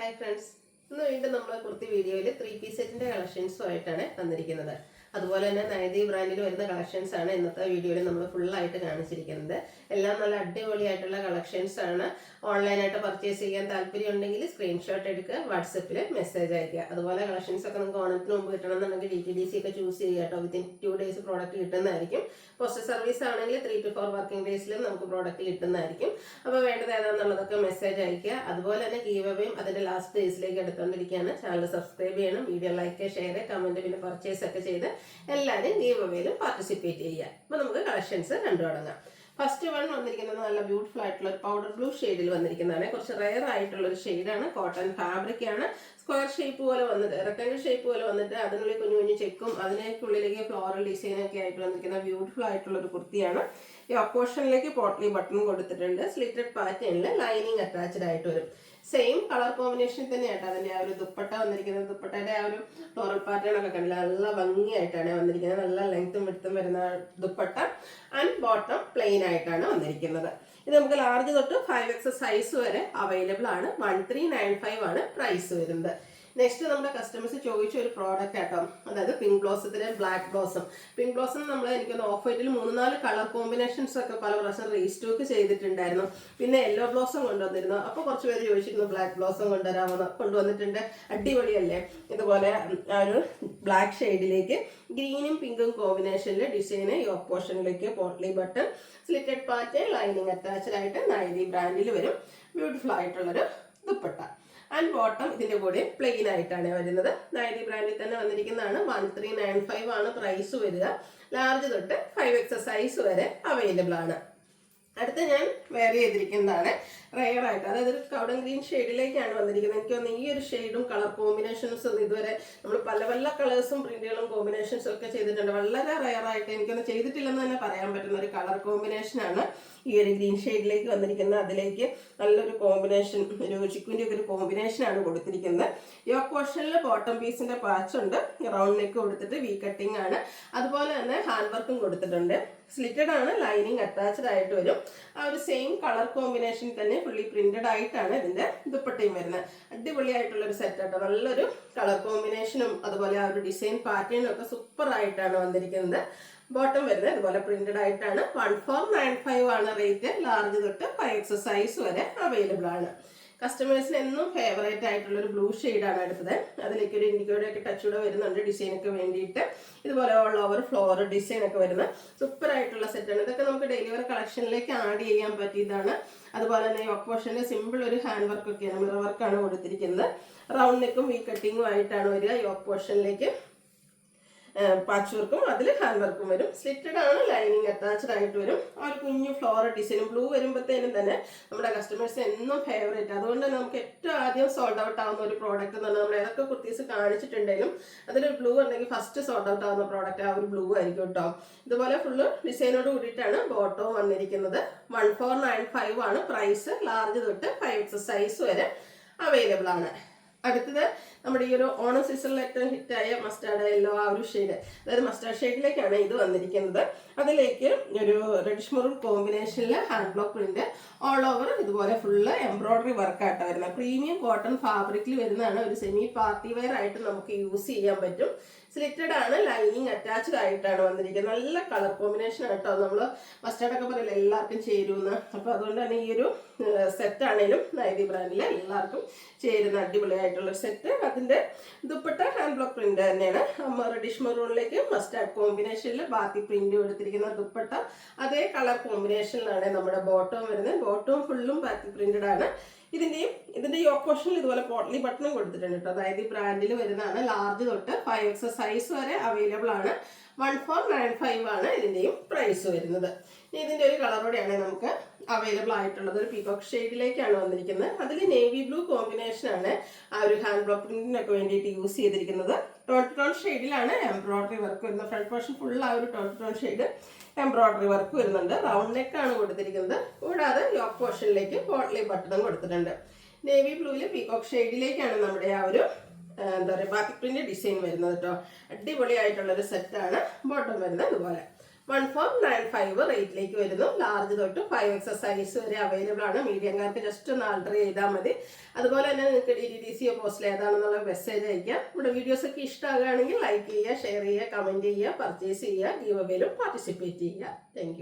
Hi friends, ഇന്ന് വീണ്ടും നമ്മൾ കുർത്തി വീഡിയോയിൽ 3 പീസ് സെറ്റിന്റെ കളക്ഷൻസുമായിട്ടാണ് വന്നിരിക്കുന്നത്. അതുപോലെ തന്നെ നൈതി ബ്രാൻഡിൽ വരുന്ന കളക്ഷൻസ് ആണ് ഇന്നത്തെ വീഡിയോയിൽ നമ്മൾ ഫുള്ളായിട്ട് കാണിച്ചിരിക്കുന്നത്. എല്ലാം നല്ല അടിപൊളിയായിട്ടുള്ള കളക്ഷൻസ് ആണ്. ഓൺലൈനായിട്ട് പർച്ചേസ് ചെയ്യാൻ താല്പര്യം ഉണ്ടെങ്കിൽ സ്ക്രീൻഷോട്ട് എടുക്കുക, വാട്സപ്പിൽ മെസ്സേജ് അയക്കുക. അതുപോലെ കളക്ഷൻസ് ഒക്കെ നമുക്ക് ഓണത്തിന് മുമ്പ് കിട്ടണമെന്നുണ്ടെങ്കിൽ DTDC ഒക്കെ ചൂസ് ചെയ്യുക കേട്ടോ. വിത്തിൻ 2 days പ്രോഡക്റ്റ് കിട്ടുന്നതായിരിക്കും. പോസ്റ്റൽ സർവീസ് ആണെങ്കിൽ 3 to 4 വർക്കിംഗ് ഡേയ്സിലും നമുക്ക് പ്രോഡക്റ്റ് കിട്ടുന്നതായിരിക്കും. അപ്പോൾ വേണ്ടത് ഏതാണെന്നുള്ളതൊക്കെ മെസ്സേജ് അയക്കുക. അതുപോലെ തന്നെ ഗീവ് അവേയും അതിന്റെ ലാസ്റ്റ് ഡേയ്സിലേക്ക് എടുത്തുകൊണ്ടിരിക്കുകയാണ്. ചാനൽ സബ്സ്ക്രൈബ് ചെയ്യണം, വീഡിയോ ലൈക്ക്, ഷെയർ, കമന്റ്, പിന്നെ പർച്ചേസ് ഒക്കെ ചെയ്ത് എല്ലാവരും ഗീവ് അവേയിലും പാർട്ടിസിപ്പേറ്റ് ചെയ്യുക. അപ്പോൾ നമുക്ക് കളക്ഷൻസ് കണ്ടു തുടങ്ങാം. ഫസ്റ്റ് വൺ വന്നിരിക്കുന്നത് നല്ല ബ്യൂട്ടിഫുൾ ആയിട്ടുള്ള ഒരു പൗഡർ ബ്ലൂ ഷെയ്ഡിൽ വന്നിരിക്കുന്നതാണ്. കുറച്ച് റെയർ ആയിട്ടുള്ള ഒരു ഷെയ്ഡാണ്. കോട്ടൺ ഫാബ്രിക് ആണ്. സ്ക്വയർ ഷേപ്പ് പോലെ വന്നിട്ട്, റെക്ടാങ്കിൾ ഷേപ്പ് പോലെ വന്നിട്ട് അതിനുള്ളിൽ കുഞ്ഞു കുഞ്ഞു ചെക്കും അതിനേക്കുള്ളിലേക്ക് ഫ്ലോറൽ ഡിസൈനൊക്കെ ആയിട്ട് വന്നിരിക്കുന്ന ബ്യൂട്ടിഫുൾ ആയിട്ടുള്ള ഒരു കുർത്തിയാണ്. ഈ ഓപ്പോഷനിലേക്ക് പോട്ട്ലി ബട്ടൺ കൊടുത്തിട്ടുണ്ട്. സ്ലിറ്റഡ് പാറ്റേണിൽ ലൈനിങ് അറ്റാച്ച്ഡ് ആയിട്ട് വരും. സെയിം കളർ കോമ്പിനേഷൻ തന്നെയായിട്ട് അതിന്റെ ആ ഒരു ദുപ്പട്ട വന്നിരിക്കുന്നത്. ദുപ്പട്ടയുടെ ആ ഒരു ഫ്ലോറൽ പാറ്റേൺ ഒക്കെ കണ്ടില്ല, നല്ല ഭംഗിയായിട്ടാണ് വന്നിരിക്കുന്നത്. നല്ല ലെങ്ത്തും വിഡ്ത്തും വരുന്ന ദുപ്പട്ട ആൻഡ് ബോട്ടം പ്ലെയിൻ ആയിട്ടാണ് വന്നിരിക്കുന്നത്. ഇത് നമുക്ക് ലാർജ് തൊട്ട് 5XS സൈസ് വരെ അവൈലബിൾ ആണ്. 1395 ആണ് പ്രൈസ് വരുന്നത്. നെക്സ്റ്റ് നമ്മുടെ കസ്റ്റമേഴ്സ് ചോദിച്ച ഒരു പ്രോഡക്റ്റ് ആട്ടോ, അതായത് പിങ്ക് ബ്ലോസത്തിലെ ബ്ലാക്ക് ബ്ലോസം. പിങ്ക് ബ്ലോസം നമ്മൾ എനിക്കൊന്ന് ഓഫ് വൈറ്റിൽ 3-4 കളർ കോമ്പിനേഷൻസ് ഒക്കെ പല പ്രാവശ്യം റീസ്റ്റോക്ക് ചെയ്തിട്ടുണ്ടായിരുന്നു. പിന്നെ യെല്ലോ ബ്ലോസം കൊണ്ടുവന്നിരുന്നു. അപ്പോൾ കുറച്ച് പേര് ചോദിച്ചിരുന്നു ബ്ലാക്ക് ബ്ലോസം കൊണ്ടുവന്നിട്ടുണ്ട്, അടിപൊളിയല്ലേ. ഇതുപോലെ ആ ഒരു ബ്ലാക്ക് ഷെയ്ഡിലേക്ക് ഗ്രീനും പിങ്കും കോമ്പിനേഷനിൽ ഡിസൈന് ഈ ഓപ്പോഷനിലേക്ക് potli button, slitted pattern, lining attached ആയിട്ട് നൈതി ബ്രാൻഡിൽ വരും. ബ്യൂട്ടിഫുൾ ആയിട്ടുള്ളൊരു ദുപ്പട്ട ആൻഡ് ബോട്ടം ഇതിന്റെ കൂടെ പ്ലെയിൻ ആയിട്ടാണ് വരുന്നത്. നൈതി ബ്രാൻഡിൽ തന്നെ വന്നിരിക്കുന്നതാണ്. 1395 ആണ് പ്രൈസ് വരിക. ലാർജ് തൊട്ട് 5XS സൈസ് വരെ അവൈലബിൾ ആണ്. അടുത്ത ഞാൻ വെയർ ചെയ്തിരിക്കുന്നതാണ് റെയർ ആയിട്ട്, അതായത് ഒരു കൗഡൻ ഗ്രീൻ ഷെയ്ഡിലേക്കാണ് വന്നിരിക്കുന്നത്. എനിക്ക് തോന്നുന്നു ഈ ഒരു ഷെയ്ഡും കളർ കോമ്പിനേഷൻസും ഇതുവരെ നമ്മൾ പല പല കളേഴ്സും പ്രിന്റുകളും കോമ്പിനേഷൻസും ഒക്കെ ചെയ്തിട്ടുണ്ട്. വളരെ റെയർ ആയിട്ട് എനിക്കൊന്ന് ചെയ്തിട്ടില്ലെന്ന് തന്നെ പറയാൻ പറ്റുന്ന ഒരു കളർ കോമ്പിനേഷനാണ് ഈ ഒരു ഗ്രീൻ ഷെയ്ഡിലേക്ക് വന്നിരിക്കുന്നത്. അതിലേക്ക് നല്ലൊരു കോമ്പിനേഷൻ, ഒരു ചിക്കുവിൻ്റെ ഒക്കെ ഒരു കോമ്പിനേഷനാണ് കൊടുത്തിരിക്കുന്നത്. യോക്ക് പോർഷനിൽ ബോട്ടം പീസിന്റെ പാച്ച് ഉണ്ട്. റൗണ്ട് നെക്ക് കൊടുത്തിട്ട് വി കട്ടിംഗ് ആണ്. അതുപോലെ തന്നെ ഹാൻഡ് വർക്കും കൊടുത്തിട്ടുണ്ട്. സ്ലിറ്റഡ് ആണ്, ലൈനിങ് അറ്റാച്ച്ഡ് ആയിട്ട് വരും. ആ ഒരു സെയിം കളർ കോമ്പിനേഷൻ തന്നെ ഫുള്ളി പ്രിന്റഡ് ആയിട്ടാണ് ഇതിന്റെ ദുപ്പട്ടയും വരുന്നത്. അടിപൊളിയായിട്ടുള്ള ഒരു സെറ്റ് ആട്ടോ. നല്ലൊരു കളർ കോമ്പിനേഷനും അതുപോലെ ആ ഒരു ഡിസൈൻ പാറ്റേണും ഒക്കെ സൂപ്പർ ആയിട്ടാണ് വന്നിരിക്കുന്നത്. ബോട്ടം വരുന്നത് ഇതുപോലെ പ്രിന്റഡ് ആയിട്ടാണ്. 1495 ആണ് റേറ്റ്. ലാർജ് തൊട്ട് 5XS സൈസ് വരെ അവൈലബിൾ ആണ്. കസ്റ്റമേഴ്സിന് എന്നും ഫേവറേറ്റ് ആയിട്ടുള്ള ഒരു ബ്ലൂ ഷെയ്ഡാണ് എടുത്തത്. അതിലേക്ക് ഒരു ഇൻഡിഗോയുടെ ഒക്കെ ടച്ച് കൂടെ വരുന്നുണ്ട് ഡിസൈനൊക്കെ വേണ്ടിയിട്ട്. ഇതുപോലെ ഓൾ ഓവർ ഫ്ലോർ ഡിസൈൻ ഒക്കെ വരുന്ന സൂപ്പർ ആയിട്ടുള്ള സെറ്റാണ്. ഇതൊക്കെ നമുക്ക് ഡെയിലി വെയർ കളക്ഷനിലേക്ക് ആഡ് ചെയ്യാൻ പറ്റിയതാണ്. അതുപോലെ തന്നെ യോക്ക് പോർഷനിൽ സിമ്പിൾ ഒരു ഹാൻഡ് വർക്ക് ഒക്കെയാണ്, മിറർ വർക്കാണ് കൊടുത്തിരിക്കുന്നത്. റൗണ്ട് നെക്കും വി കട്ടിങ്ങും ആയിട്ടാണ് വരിക. യോക്ക് പോർഷനിലേക്ക് പാച്ച് വർക്കും അതിൽ ഹാൻഡ് വർക്കും വരും. സ്ലിറ്റഡ് ആണ്, ലൈനിങ് അറ്റാച്ച്ഡ് ആയിട്ട് വരും. ആ ഒരു കുഞ്ഞു ഫ്ലോറൽ ഡിസൈനും ബ്ലൂ വരുമ്പോഴത്തേനും തന്നെ നമ്മുടെ കസ്റ്റമേഴ്സ് എന്നും ഫേവറേറ്റ്. അതുകൊണ്ട് തന്നെ നമുക്ക് ഏറ്റവും ആദ്യം സോൾഡ് ഔട്ട് ആവുന്ന ഒരു പ്രോഡക്റ്റ് എന്ന് പറഞ്ഞാൽ നമ്മൾ ഏതൊക്കെ കുർത്തീസ് കാണിച്ചിട്ടുണ്ടെങ്കിലും അതിലൊരു ബ്ലൂ ഉണ്ടെങ്കിൽ ഫസ്റ്റ് സോൾഡ് ഔട്ട് ആവുന്ന പ്രോഡക്റ്റ് ആ ഒരു ബ്ലൂ ആയിരിക്കും കേട്ടോ. ഇതുപോലെ ഫുള്ള് ഡിസൈനോട് കൂടിയിട്ടാണ് ബോട്ടവും വന്നിരിക്കുന്നത്. 1495 ആണ് പ്രൈസ്. ലാർജ് തൊട്ട് 5XS സൈസ് വരെ അവൈലബിൾ ആണ്. അടുത്തത് നമ്മുടെ ഈ ഒരു ഓണം സീസണിൽ ഏറ്റവും ഹിറ്റായ മസ്റ്റാർഡ് യെല്ലോ ആ ഒരു ഷെയ്ഡ്, അതായത് മസ്റ്റാർഡ് ഷെയ്ഡിലേക്കാണ് ഇത് വന്നിരിക്കുന്നത്. അതിലേക്ക് ഒരു റെഡിഷ് മെറൂൺ കോമ്പിനേഷനിൽ hand block print all over ഇതുപോലെ ഫുള്ള് എംബ്രോയിഡറി വർക്കായിട്ടാണ് വരുന്നത്. പ്രീമിയം കോട്ടൺ ഫാബ്രിക്കിൽ വരുന്നതാണ്. ഒരു സെമി പാർട്ടി വെയർ ആയിട്ട് നമുക്ക് യൂസ് ചെയ്യാൻ പറ്റും. സ്ലിറ്റഡ് ആണ്, ലൈനിങ് അറ്റാച്ച്ഡ് ആയിട്ടാണ് വന്നിരിക്കുന്നത്. നല്ല കളർ കോമ്പിനേഷൻ ആയിട്ടോ. നമ്മൾ മസ്റ്റാർഡ് ഒക്കെ പറയില്ല എല്ലാവർക്കും ചേരുമെന്ന്. അപ്പോൾ അതുകൊണ്ട് തന്നെ ഈ ഒരു സെറ്റ് ആണെങ്കിലും നൈതി ബ്രാൻഡിൽ എല്ലാവർക്കും ചേരുന്ന അടിപൊളിയായിട്ടുള്ള സെറ്റ്. അതിന്റെ ദുപ്പട്ട ഹാൻഡ് ബ്ലോക്ക് പ്രിന്റ് തന്നെയാണ്. റെഡിഷ് മെറൂണിലേക്ക് മസ്റ്റാർഡ് കോമ്പിനേഷനിൽ ബാത്തി പ്രിന്റ് കൊടുത്തിരിക്കുന്ന ദുപ്പട്ട അതേ കളർ കോമ്പിനേഷനിലാണ് നമ്മുടെ ബോട്ടവും വരുന്നത്. ബോട്ടവും ഫുള്ളും ബാത്തി പ്രിന്റഡ് ആണ്. ഇതിന്റെ യോക്ക് പോർഷനിൽ ഇതുപോലെ പോട്ട്ലി ബട്ടണും കൊടുത്തിട്ടുണ്ട് കേട്ടോ. അതായത് ഈ ബ്രാൻഡിൽ വരുന്നതാണ്. ലാർജ് തൊട്ട് 5XS സൈസ് വരെ അവൈലബിൾ ആണ്. 1495 ആണ് ഇതിന്റെയും പ്രൈസ് വരുന്നത്. ഇതിന്റെ ഒരു കളറോടെയാണ് നമുക്ക് അവൈലബിൾ ആയിട്ടുള്ളത്. ഒരു പീകോക്ക് ഷെയ്ഡിലേക്കാണ് വന്നിരിക്കുന്നത്. അതിൽ നേവി ബ്ലൂ കോമ്പിനേഷൻ ആണ് ആ ഒരു ഹാൻഡ് ബ്ലോക്ക് പ്രിന്റിനൊക്കെ വേണ്ടിയിട്ട് യൂസ് ചെയ്തിരിക്കുന്നത്. ടോൺ ഷെയ്ഡിലാണ് എംബ്രോയിഡറി വർക്ക് വരുന്നത്. ഫ്രണ്ട് പോർഷൻ ഫുൾ ആ ഒരു ടോൺ ഷെയ്ഡ് എംബ്രോയിഡറി വർക്ക് വരുന്നുണ്ട്. റൗണ്ട് നെക്കാണ് കൊടുത്തിരിക്കുന്നത്. കൂടാതെ യോക്ക് പോർഷനിലേക്ക് പോട്ട്ലി ബട്ടണും കൊടുത്തിട്ടുണ്ട്. നേവി ബ്ലൂവിൽ പീകോക്ക് ഷെയ്ഡിലേക്കാണ് നമ്മുടെ ആ ഒരു എന്താ പറയുക ബാക്കി പ്രിന്റ് ഡിസൈൻ വരുന്നത് കേട്ടോ. അടിപൊളിയായിട്ടുള്ളൊരു സെറ്റാണ്. ബോട്ടം വരുന്നത് ഇതുപോലെ 1495 റേറ്റിലേക്ക് വരുന്നു. ലാർജ് തൊട്ട് 5XS സൈസ് വരെ അവൈലബിൾ ആണ്. മീഡിയംകാർക്ക് ജസ്റ്റ് ഒന്ന് ആൾട്ടർ ചെയ്താൽ മതി. അതുപോലെ തന്നെ നിങ്ങൾക്ക് DTDC പോസ്റ്റിൽ ഏതാണെന്നുള്ള മെസ്സേജ് അയക്കാം. നമ്മുടെ വീഡിയോസ് ഒക്കെ ഇഷ്ടമാകുകയാണെങ്കിൽ ലൈക്ക് ചെയ്യുക, ഷെയർ ചെയ്യുക, കമൻറ്റ് ചെയ്യുക, പർച്ചേസ് ചെയ്യുക, ഗീവ് അവേയിലും പാർട്ടിസിപ്പേറ്റ് ചെയ്യുക. താങ്ക്